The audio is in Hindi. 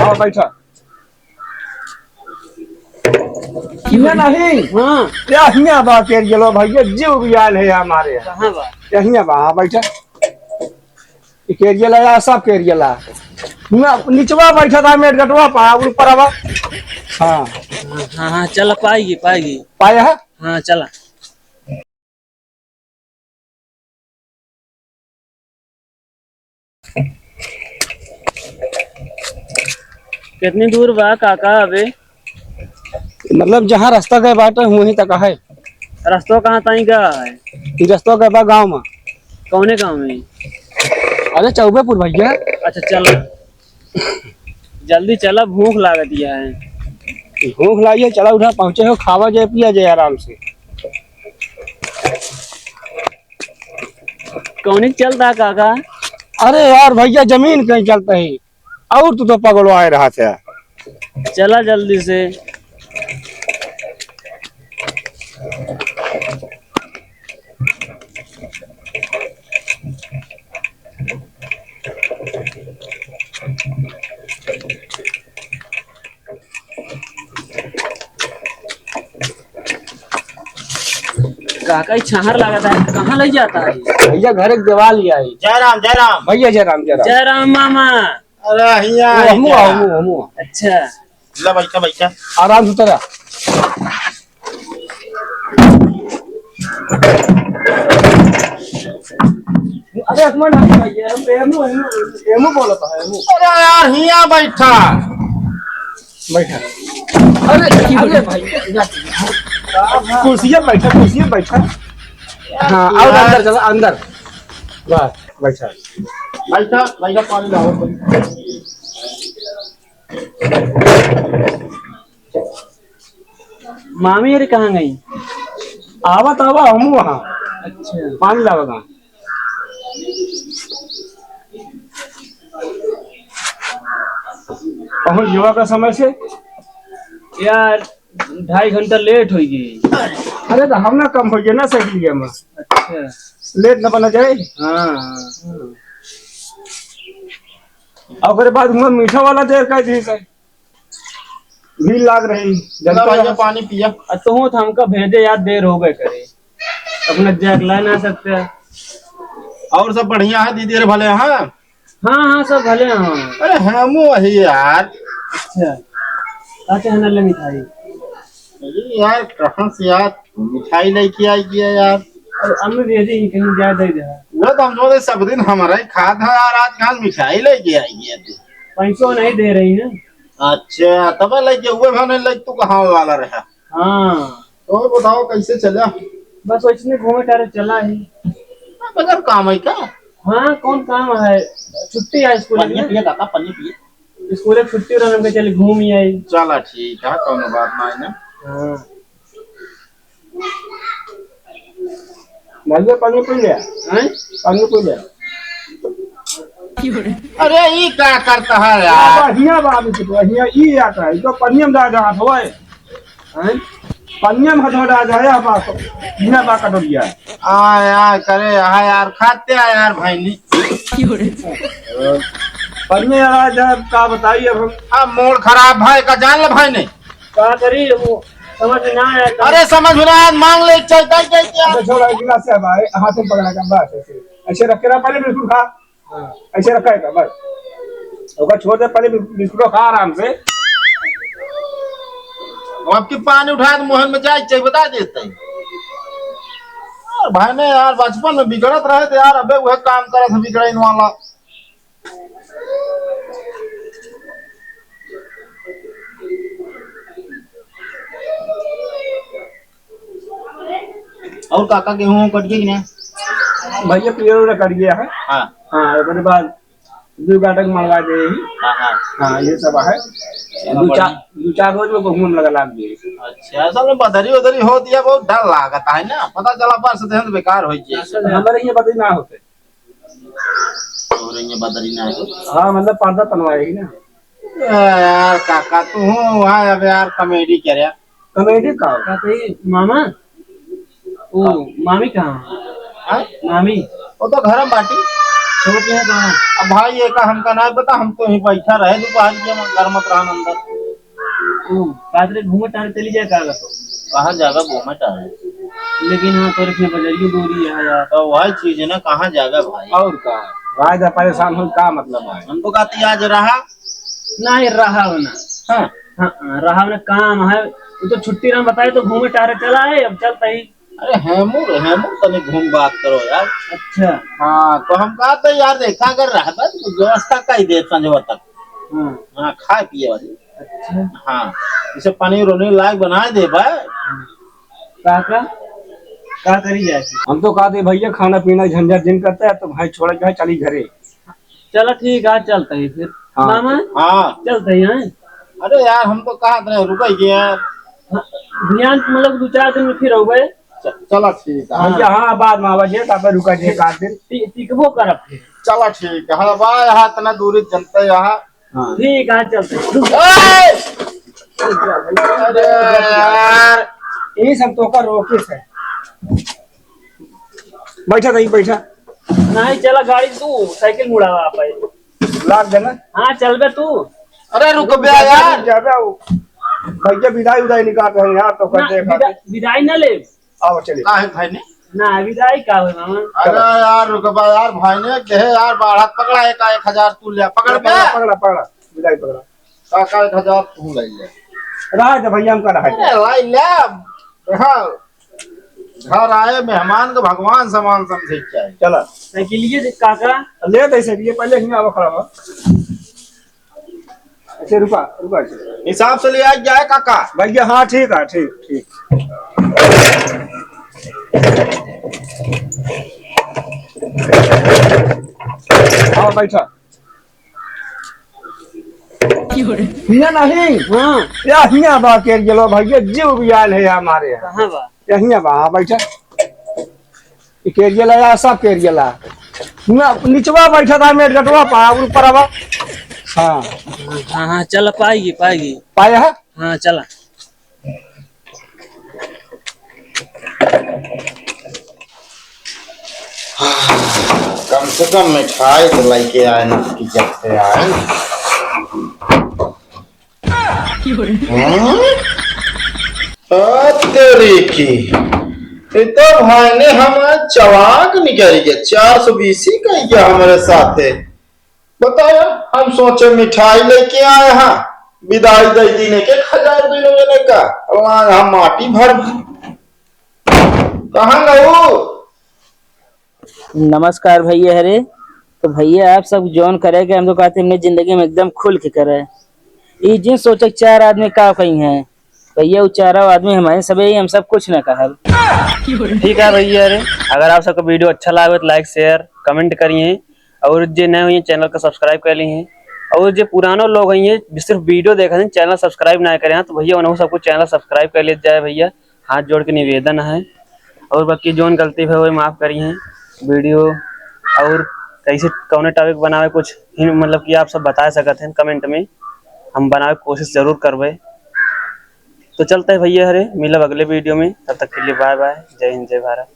आओ बैठा। हिया नहीं हाँ या हिया बा तेर गेलो भैया जीव भी आयल है हमारे यहाँ। कहाँ बा? या हिया बा हाँ बैठा। केरिया ला सब केरिया ला नीचवा बैठा था मेट गटवा पा ऊपर आवा। हाँ हाँ हाँ चला पाएगी पाएगी। पाया है। हाँ चला। कितनी दूर बा काका अबे? मतलब जहाँ रास्ता गए बाटे वहीं तक है। रास्ता कहाँ ताई का है? रास्ता गए बा गाँव में। कौने गाँव में? अरे चौबेपुर भैया। अच्छा चल जल्दी चला भूख लागत है। भूख लागिए चला उधर पहुँचे हो खावा जाए पिया जाए आराम से। कौन चलता काका? अरे यार भैया जमीन कहीं चलता है और तू तो पगलवाए रहा था। चला जल्दी से। काका छाहर लगाता है कहाँ ले जाता है? भैया घर एक दीवार लिया है। जय राम भैया जय राम जय राम। जय राम मामा। अरे हिया हमू अच्छा ला बैठा बैठा आराम से तेरा। अरे असमान भैया एमू बोलता है एमू। अरे यार हिया बैठा बैठा। अरे भैया कुर्सियाँ बैठा। हाँ और अंदर चला अंदर बस बैठा। बैठा बैठा पानी लाओ मामी अरे कहाँ गई? आवत आवा हमू वहाँ अच्छा पानी लावेगा। पहुँच युवा का समय से यार 2.5 घंटा लेट होगी। अरे तो हम ना कम हो गए ना सही लिए में अच्छा लेट न बना जाए। हाँ और फिर बाद में मीठा वाला देर का दी से भीड़ लाग रही ला भैया जनता। पानी पिया। तो हमका भेजे यार देर हो गए करे अपने जैक ला ना सकते। और सब बढ़िया है दीदी रे भले हाँ। हाँ हाँ सब भले हाँ। अरे हमू वही यार। अच्छा अच्छा है ना मिठाई। अरे यार कहाँ से यार मिठाई लेके आई गया यार। और अम्मी भेजी कहीं जा दे दे। वो तो हम सोचे सब दिन हमारा ही खाद है यार आज कहाँ मिठाई लेके आई है तू। पैसों नहीं दे रही है। अच्छा तब लेके हुए भाने लेके तू कहाँ वाला रहा। हाँ तो बताओ कैसे चला। बस वैसे घूमे टारे चला है। बगैर काम है क्या। हाँ कौन काम है छुट्टी है स्कूल पन्नी पिए काका पन्नी पिए। स्कूल छुट्टी रहने चल घूम ही आई। चला ठीक है कोनो बात ना है ना। हाँ भैया पानी पी लिया हैं? पानी पी लिया। अरे ये क्या करता है यार। बढ़िया बात है तो बढ़िया ई आता है तो पनियम दा जा होए हैं पनियम हथो दा जा या बा बिना बा कट दिया। आ यार करे हाँ यार खाते हैं यार भाईनी। पनिया आज का बताइए अब हम अब मूड खराब भाई का जान ले भाई ने। क्या करी वो समझ में ना आया। अरे समझ में आया मांग ले चलता क्या। छोड़ा गिलास से भाई हाथ से पकड़ा का बस ऐसे ऐसे रख के रहा पहले बिल्कुल खा। ऐसे रखा है बस ओका छोड़ दे पहले बिस्कुट खा आराम से। आपकी पानी उठाया तो मोहन में जाए चाहिए बता देते हैं। यार भाई ने यार बचपन में बिगड़त रहे थे यार अबे वह काम करा था बिगड़न वाला। और काका गेहूं कट गया कि नहीं। भैया पेड़ कर गया है। हाँ हाँ उसके बाद 2 गाटक मरवा दे हाँ हाँ हाँ ये सब है। 2-4 रोज में घूम लगा लाग गए। अच्छा असल में बदरी उधरी हो दिया बहुत डर लागता है ना पता चला पर से तो बेकार हो जाए। हमारे ये बदली ना होते और ये बदरी ना हो। हाँ मतलब पर्दा बनवाएगी ना। यार काका तू वहाँ अब यार कॉमेडी करे। कमेटी का मामा वो मामी कहाँ? हाँ? मामी वो तो घर में बाटी। छोटे हैं कहाँ? अब भाई ये का हमका नहीं पता, हम तो यहीं बैठा रहे दोपहर के में घर मत रहन अंदर। कादरे घूमे टहले चली जाए कागा तो। कहाँ जाएगा घूमे टहले? लेकिन हाँ तो इतने बजरियो दूरी है यार। तो वही चीज है ना, कहाँ जाएगा भाई? और का राजा परेशान हो का मतलब है? हम तो कहते आज रहा। नहीं रहा होना। हाँ हाँ रहा होना काम है। वो तो छुट्टी ना बताए तो घूमे टहले चला है, अब चलता ही। अरे हेमूर हेमूर तने घूम बात करो यार। अच्छा। हाँ तो हम कहते यार देखा कर रहा था तो व्यवस्था का ही दे संजो तक। हाँ हाँ खाए पिए वाली। अच्छा। हाँ इसे पनीर उनीर लायक बना दे भाई। काका का करी जाए? हम तो कहते भैया खाना पीना झंझट जिन करते हैं तो भाई छोड़ के चली घरे। चलो ठीक है, चलता ही फिर। हाँ। मामा हाँ चलता ही है। अरे यार हम तो कहा रहे रुक यार। ध्यान मतलब 2-4 दिन में फिर हो गए। चलो ठीक है। भैया हाँ बाद में आवाजे तापर रुका जे एक आध दिन। टिकबो करब फिर। चलो ठीक है। हाँ भाई यहाँ इतना दूरी जनता यहाँ। हाँ ठीक है चलते हैं। अरे यार यही सब तो का रोके से बैठा नहीं बैठा नहीं चला गाड़ी तू साइकिल मुड़ावा आप लाग देना। हाँ चल बे तू। अरे रुक बे यार। ज्यादा भैया विदाई उदाई निकाल रहे हैं यार तो ना, करते खाते। विदाई न ले। आओ चलिए। का है भाई ने? ना विदाई का है मामा? अरे यार रुक बे यार, भाई ने कहे यार बाढ़ पकड़ा है का 1000 तू ले पकड़ बे। पकड़ा पकड़ा विदाई पकड़ा का 1000 तू ले ले। रहा था भैया हमका रहा है। अरे लाई ले। हाँ घर आए मेहमान को भगवान समान समझे चाहिए। चला साइकिल से काका ले दे से ये पहले ही आवा खड़ा हुआ। अच्छा रुका रुका हिसाब से ले आ जाए काका। भैया हाँ ठीक है ठीक ठीक। हाँ बैठा हिया नहीं। हाँ या हिया बा के गेलो भैया जीव भी आयल है हमारे यहाँ। कहाँ बा? या हिया बा हाँ बैठा केरियला या सब केरियला निचवा बैठा था मेरे गटवा पा ऊपर आवा। हाँ हाँ हाँ चल पाएगी पाएगी। पाया है। हाँ चला। कम से कम मिठाई तो लेके आए ना कि जब से आए। तेरी की ये तो भाई ने हम चवाक निकल गया 420 का क्या हमारे साथ है। बताया हम सोचे मिठाई लेके आए हाँ विदाई दे देने के 1000 देने का हम माटी भर कहाँ गए। नमस्कार भैया। हरे तो भैया आप सब जोन करे के हम तो कहते हैं जिंदगी में एकदम खुल के करे। ये जिन सोचे 4 आदमी का कहीं है भैया, वो 4 आदमी हमारे सब हम सब कुछ ना कहा। ठीक है भैया। अरे अगर आप सबको वीडियो अच्छा लगे तो लाइक शेयर कमेंट करिए, और जो नए हुए चैनल को सब्सक्राइब कर लिए, और जो पुराने लोग हैं जो सिर्फ वीडियो देख रहे हैं चैनल सब्सक्राइब ना करें तो भैया उन्होंने सबको चैनल सब्सक्राइब कर लिया जाए भैया, हाथ जोड़ के निवेदन है। और बाकी जोन गलती है वही माफ़ करिए। वीडियो और कैसे कौन टॉपिक बनावे कुछ मतलब कि आप सब बता सकते हैं कमेंट में, हम बनावे कोशिश जरूर करवे। तो चलते हैं भैया। हरे मिलब अगले वीडियो में, तब तक के लिए बाय बाय। जय हिंद जय भारत।